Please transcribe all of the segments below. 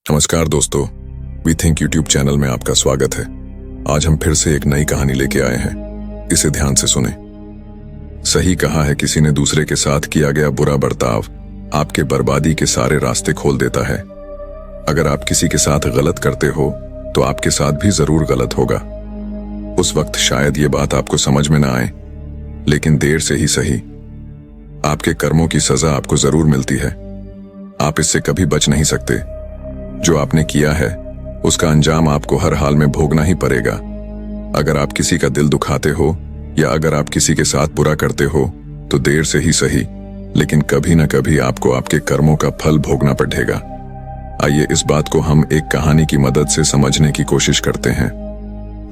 नमस्कार दोस्तों, we think YouTube channel में आपका स्वागत है। आज हम फिर से एक नई कहानी लेके आए हैं। इसे ध्यान से सुने। सही कहा है, किसी ने दूसरे के साथ किया गया बुरा बर्ताव आपके बर्बादी के सारे रास्ते खोल देता है। अगर आप किसी के साथ गलत करते हो तो आपके साथ भी जरूर गलत होगा। उस वक्त शायद ये बात आपको समझ में ना आए, लेकिन देर से ही सही आपके कर्मों की सजा आपको जरूर मिलती है। आप इससे कभी बच नहीं सकते। जो आपने किया है उसका अंजाम आपको हर हाल में भोगना ही पड़ेगा। अगर आप किसी का दिल दुखाते हो या अगर आप किसी के साथ बुरा करते हो तो देर से ही सही, लेकिन कभी ना कभी आपको आपके कर्मों का फल भोगना पड़ेगा। आइए इस बात को हम एक कहानी की मदद से समझने की कोशिश करते हैं।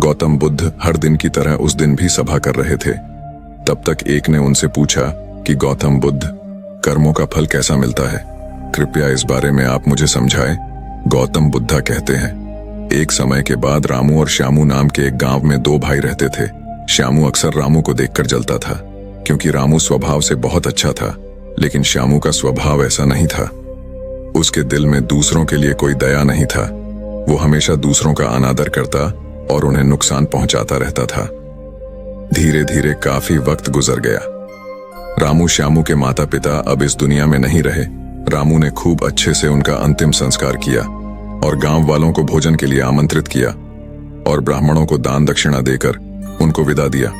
गौतम बुद्ध हर दिन की तरह उस दिन भी सभा कर रहे थे। तब तक एक ने उनसे पूछा कि गौतम बुद्ध, कर्मों का फल कैसा मिलता है? कृपया इस बारे में आप मुझे समझाएं। गौतम बुद्धा कहते हैं, एक समय के बाद रामू और श्यामू नाम के एक गांव में दो भाई रहते थे। श्यामू अक्सर रामू को देखकर जलता था, क्योंकि रामू स्वभाव से बहुत अच्छा था, लेकिन श्यामू का स्वभाव ऐसा नहीं था। उसके दिल में दूसरों के लिए कोई दया नहीं था। वो हमेशा दूसरों का अनादर करता और उन्हें नुकसान पहुंचाता रहता था। धीरे धीरे काफी वक्त गुजर गया। रामू श्यामू के माता पिता अब इस दुनिया में नहीं रहे। रामू ने खूब अच्छे से उनका अंतिम संस्कार किया और गांव वालों को भोजन के लिए आमंत्रित किया और ब्राह्मणों को दान दक्षिणा देकर उनको विदा दिया।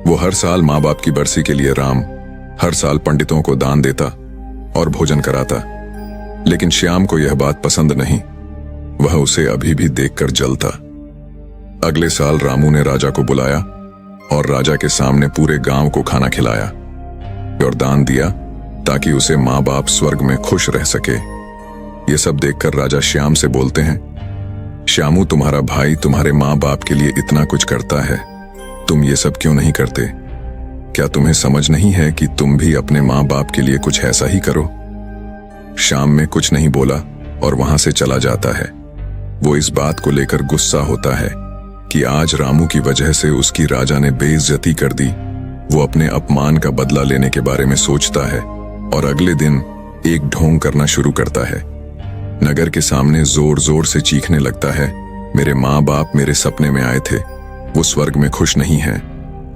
वो हर साल माँ बाप की बरसी के लिए हर साल पंडितों को दान देता और भोजन कराता, लेकिन श्याम को यह बात पसंद नहीं। वह उसे अभी भी देखकर जलता। अगले साल रामू ने राजा को बुलाया और राजा के सामने पूरे गांव को खाना खिलाया और दान दिया ताकि उसे माँ बाप स्वर्ग में खुश रह सके। ये सब देखकर राजा श्याम से बोलते हैं, श्यामू, तुम्हारा भाई तुम्हारे माँ बाप के लिए इतना कुछ करता है, तुम ये सब क्यों नहीं करते? क्या तुम्हें समझ नहीं है कि तुम भी अपने माँ बाप के लिए कुछ ऐसा ही करो? श्याम में कुछ नहीं बोला और वहां से चला जाता है। वो इस बात को लेकर गुस्सा होता है कि आज रामू की वजह से उसकी राजा ने बेइज्जती कर दी। वो अपने अपमान का बदला लेने के बारे में सोचता है और अगले दिन एक ढोंग करना शुरू करता है। नगर के सामने जोर जोर से चीखने लगता है, मेरे माँ बाप मेरे सपने में आए थे, वो स्वर्ग में खुश नहीं हैं।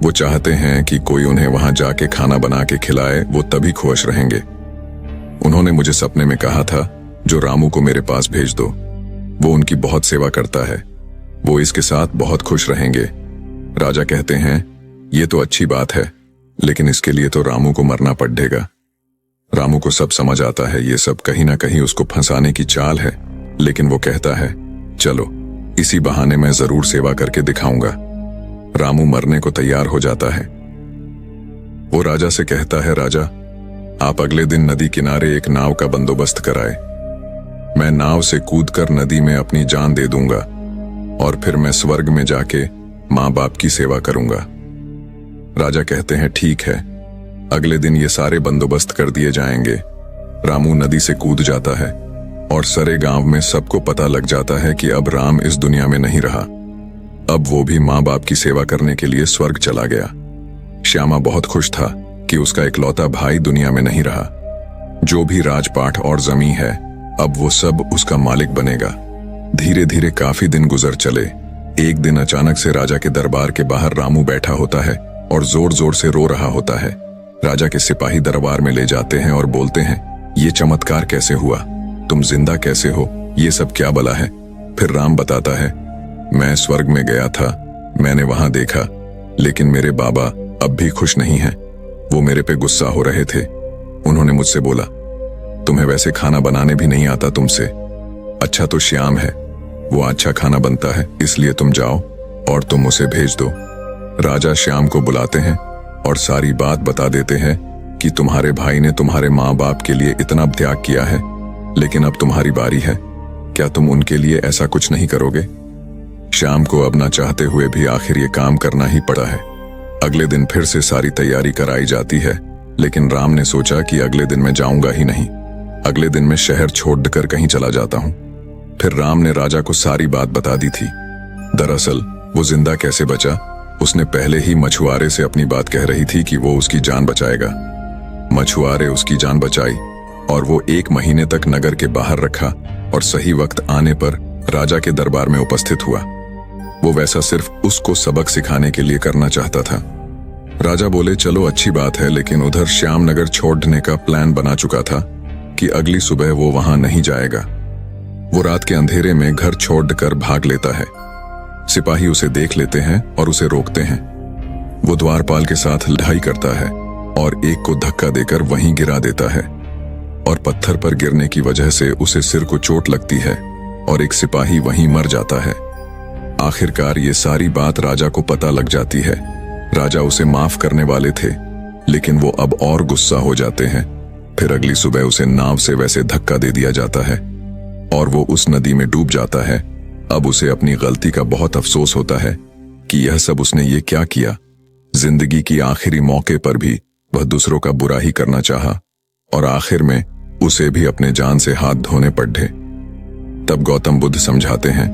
वो चाहते हैं कि कोई उन्हें वहां जाके खाना बना के खिलाए, वो तभी खुश रहेंगे। उन्होंने मुझे सपने में कहा था, जो रामू को मेरे पास भेज दो, वो उनकी बहुत सेवा करता है, वो इसके साथ बहुत खुश रहेंगे। राजा कहते हैं, ये तो अच्छी बात है, लेकिन इसके लिए तो रामू को मरना पड़ेगा। रामू को सब समझ आता है, ये सब कहीं ना कहीं उसको फंसाने की चाल है, लेकिन वो कहता है, चलो इसी बहाने मैं जरूर सेवा करके दिखाऊंगा। रामू मरने को तैयार हो जाता है। वो राजा से कहता है, राजा, आप अगले दिन नदी किनारे एक नाव का बंदोबस्त कराए। मैं नाव से कूदकर नदी में अपनी जान दे दूंगा और फिर मैं स्वर्ग में जाके माँ बाप की सेवा करूंगा। राजा कहते हैं, ठीक है। अगले दिन ये सारे बंदोबस्त कर दिए जाएंगे। रामू नदी से कूद जाता है और सारे गांव में सबको पता लग जाता है कि अब राम इस दुनिया में नहीं रहा। अब वो भी माँ बाप की सेवा करने के लिए स्वर्ग चला गया। श्यामा बहुत खुश था कि उसका इकलौता भाई दुनिया में नहीं रहा। जो भी राजपाट और जमीन है, अब वो सब उसका मालिक बनेगा। धीरे धीरे काफी दिन गुजर चले। एक दिन अचानक से राजा के दरबार के बाहर रामू बैठा होता है और जोर जोर से रो रहा होता है। राजा के सिपाही दरबार में ले जाते हैं और बोलते हैं, ये चमत्कार कैसे हुआ? तुम जिंदा कैसे हो? ये सब क्या बला है? फिर राम बताता है, मैं स्वर्ग में गया था, मैंने वहां देखा, लेकिन मेरे बाबा अब भी खुश नहीं हैं। वो मेरे पे गुस्सा हो रहे थे। उन्होंने मुझसे बोला, तुम्हें वैसे खाना बनाने भी नहीं आता तुमसे। अच्छा तो श्याम है, वो अच्छा खाना बनता है, इसलिए तुम जाओ और तुम उसे भेज दो। राजा श्याम को बुलाते हैं और सारी बात बता देते हैं कि तुम्हारे भाई ने तुम्हारे माँ बाप के लिए इतना त्याग किया है, लेकिन अब तुम्हारी बारी है। क्या तुम उनके लिए ऐसा कुछ नहीं करोगे? श्याम को अब ना चाहते हुए भी आखिर ये काम करना ही पड़ा है। अगले दिन फिर से सारी तैयारी कराई जाती है, लेकिन राम ने सोचा कि अगले दिन मैं जाऊंगा ही नहीं। अगले दिन मैं शहर छोड़कर कहीं चला जाता हूँ। फिर राम ने राजा को सारी बात बता दी थी। दरअसल वो जिंदा कैसे बचा, उसने पहले ही मछुआरे से अपनी बात कह रही थी कि वो उसकी जान बचाएगा। मछुआरे उसकी जान बचाई और वो 1 महीने तक नगर के बाहर रखा और सही वक्त आने पर राजा के दरबार में उपस्थित हुआ। वो वैसा सिर्फ उसको सबक सिखाने के लिए करना चाहता था। राजा बोले, चलो अच्छी बात है, लेकिन उधर श्यामनगर छोड़ने का प्लान बना चुका था कि अगली सुबह वो वहां नहीं जाएगा। वो रात के अंधेरे में घर छोड़कर भाग लेता है। सिपाही उसे देख लेते हैं और उसे रोकते हैं। वो द्वारपाल के साथ लड़ाई करता है और एक को धक्का देकर वहीं गिरा देता है और पत्थर पर गिरने की वजह से उसे सिर को चोट लगती है और एक सिपाही वहीं मर जाता है। आखिरकार ये सारी बात राजा को पता लग जाती है। राजा उसे माफ करने वाले थे, लेकिन वो अब और गुस्सा हो जाते हैं। फिर अगली सुबह उसे नाव से वैसे धक्का दे दिया जाता है और वो उस नदी में डूब जाता है। अब उसे अपनी गलती का बहुत अफसोस होता है कि यह सब उसने ये क्या किया। जिंदगी की आखिरी मौके पर भी वह दूसरों का बुरा ही करना चाहा और आखिर में उसे भी अपने जान से हाथ धोने पड़े। तब गौतम बुद्ध समझाते हैं,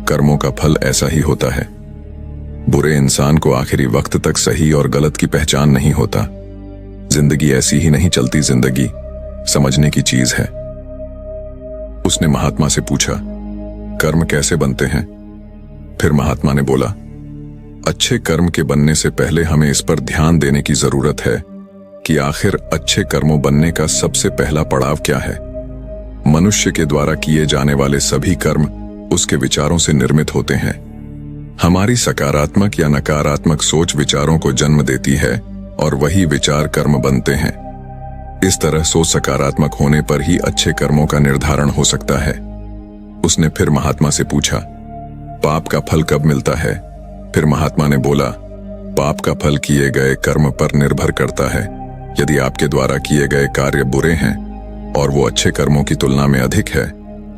कर्मों का फल ऐसा ही होता है। बुरे इंसान को आखिरी वक्त तक सही और गलत की पहचान नहीं होता। जिंदगी ऐसी ही नहीं चलती, जिंदगी समझने की चीज है। उसने महात्मा से पूछा, कर्म कैसे बनते हैं? फिर महात्मा ने बोला, अच्छे कर्म के बनने से पहले हमें इस पर ध्यान देने की जरूरत है कि आखिर अच्छे कर्मों बनने का सबसे पहला पड़ाव क्या है। मनुष्य के द्वारा किए जाने वाले सभी कर्म उसके विचारों से निर्मित होते हैं। हमारी सकारात्मक या नकारात्मक सोच विचारों को जन्म देती है और वही विचार कर्म बनते हैं। इस तरह सोच सकारात्मक होने पर ही अच्छे कर्मों का निर्धारण हो सकता है। उसने फिर महात्मा से पूछा, पाप का फल कब मिलता है? फिर महात्मा ने बोला, पाप का फल किए गए कर्म पर निर्भर करता है। यदि आपके द्वारा किए गए कार्य बुरे हैं और वो अच्छे कर्मों की तुलना में अधिक है,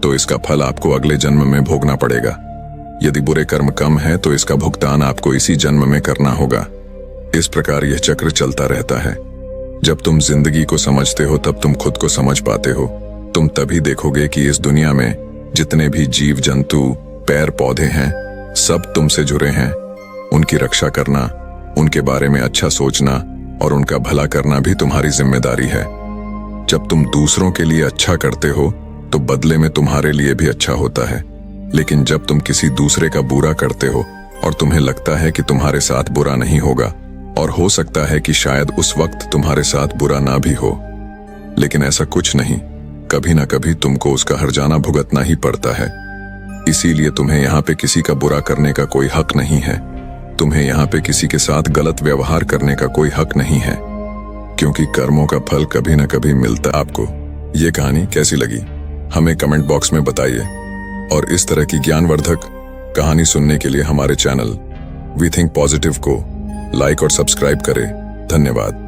तो इसका फल आपको अगले जन्म में भोगना पड़ेगा। यदि बुरे कर्म कम है तो इसका भुगतान आपको इसी जन्म में करना होगा। इस प्रकार यह चक्र चलता रहता है। जब तुम जिंदगी को समझते हो तब तुम खुद को समझ पाते हो। तुम तभी देखोगे कि इस दुनिया में जितने भी जीव जंतु, पेड़ पौधे हैं, सब तुमसे जुड़े हैं। उनकी रक्षा करना, उनके बारे में अच्छा सोचना और उनका भला करना भी तुम्हारी जिम्मेदारी है। जब तुम दूसरों के लिए अच्छा करते हो तो बदले में तुम्हारे लिए भी अच्छा होता है। लेकिन जब तुम किसी दूसरे का बुरा करते हो और तुम्हें लगता है कि तुम्हारे साथ बुरा नहीं होगा, और हो सकता है कि शायद उस वक्त तुम्हारे साथ बुरा ना भी हो, लेकिन ऐसा कुछ नहीं, कभी ना कभी तुमको उसका हर्जाना भुगतना ही पड़ता है। इसीलिए तुम्हें यहाँ पे किसी का बुरा करने का कोई हक नहीं है। तुम्हें यहाँ पे किसी के साथ गलत व्यवहार करने का कोई हक नहीं है, क्योंकि कर्मों का फल कभी ना कभी मिलता। आपको ये कहानी कैसी लगी हमें कमेंट बॉक्स में बताइए, और इस तरह की ज्ञानवर्धक कहानी सुनने के लिए हमारे चैनल वी थिंक पॉजिटिव को लाइक और सब्सक्राइब करें। धन्यवाद।